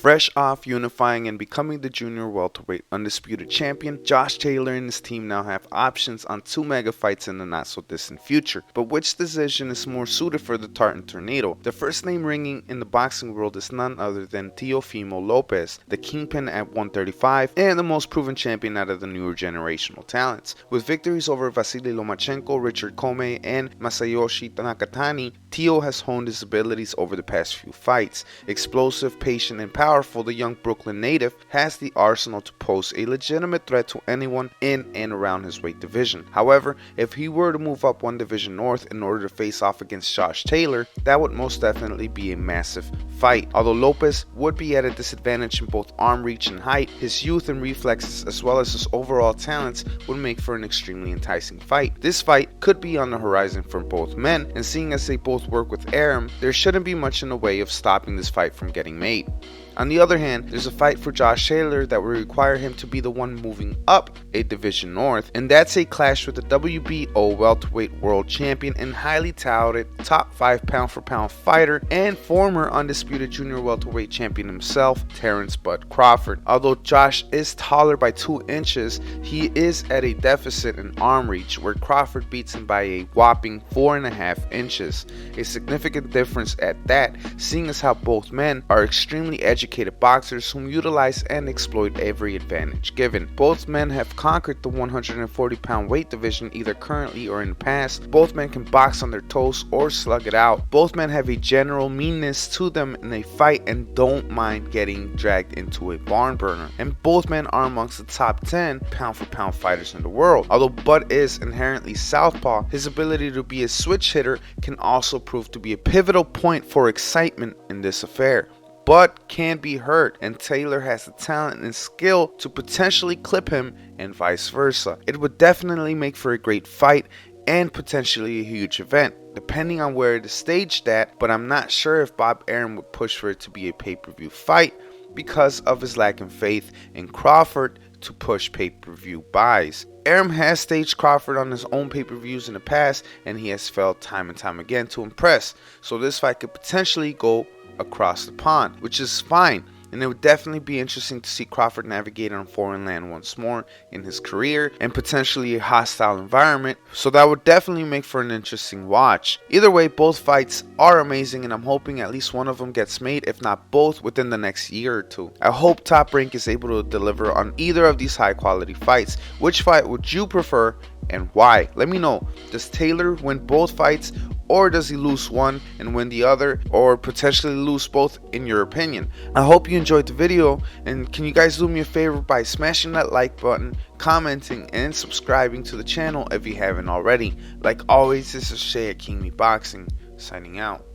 Fresh off unifying and becoming the junior welterweight undisputed champion, Josh Taylor and his team now have options on 2 mega fights in the not so distant future. But which decision is more suited for the Tartan Tornado? The first name ringing in the boxing world is none other than Teofimo Lopez, the kingpin at 135 and the most proven champion out of the newer generational talents. With victories over Vasily Lomachenko, Richard Comey, and Masayoshi Nakatani, Teo has honed his abilities over the past few fights. Explosive, patient, and powerful, the young Brooklyn native has the arsenal to pose a legitimate threat to anyone in and around his weight division. However, if he were to move up one division north in order to face off against Josh Taylor, that would most definitely be a massive fight. Although Lopez would be at a disadvantage in both arm reach and height, his youth and reflexes as well as his overall talents would make for an extremely enticing fight. This fight could be on the horizon for both men, and seeing as they both work with Aram, there shouldn't be much in the way of stopping this fight from getting made. On the other hand, there's a fight for Josh Taylor that will require him to be the one moving up a division north, and that's a clash with the WBO welterweight world champion and highly touted top 5 pound for pound fighter and former undisputed junior welterweight champion himself, Terence Bud Crawford. Although Josh is taller by 2 inches, he is at a deficit in arm reach, where Crawford beats him by a whopping 4.5 inches. A significant difference at that, seeing as how both men are extremely educated boxers whom utilize and exploit every advantage given. Both men have conquered the 140 pound weight division either currently or in the past. Both men can box on their toes or slug it out. Both men have a general meanness to them in a fight and don't mind getting dragged into a barn burner. And both men are amongst the top 10 pound for pound fighters in the world. Although Bud is inherently southpaw, his ability to be a switch hitter can also prove to be a pivotal point for excitement in this affair. Bud can be hurt, and Taylor has the talent and skill to potentially clip him and vice versa. It would definitely make for a great fight and potentially a huge event, depending on where it is staged at, but I'm not sure if Bob Arum would push for it to be a pay-per-view fight because of his lack of faith in Crawford to push pay-per-view buys. Arum has staged Crawford on his own pay-per-views in the past, and he has failed time and time again to impress, so this fight could potentially go across the pond, which is fine, and it would definitely be interesting to see Crawford navigate on foreign land once more in his career and potentially a hostile environment, so that would definitely make for an interesting watch. Either way, both fights are amazing, and I'm hoping at least one of them gets made, if not both, within the next year or two. I hope Top Rank is able to deliver on either of these high quality fights. Which fight would you prefer and why? Let me know. Does Taylor win both fights, or does he lose one and win the other, or potentially lose both in your opinion? I hope you enjoyed the video, and can you guys do me a favor by smashing that like button, commenting, and subscribing to the channel if you haven't already. Like always, this is Shay at King Me Boxing, signing out.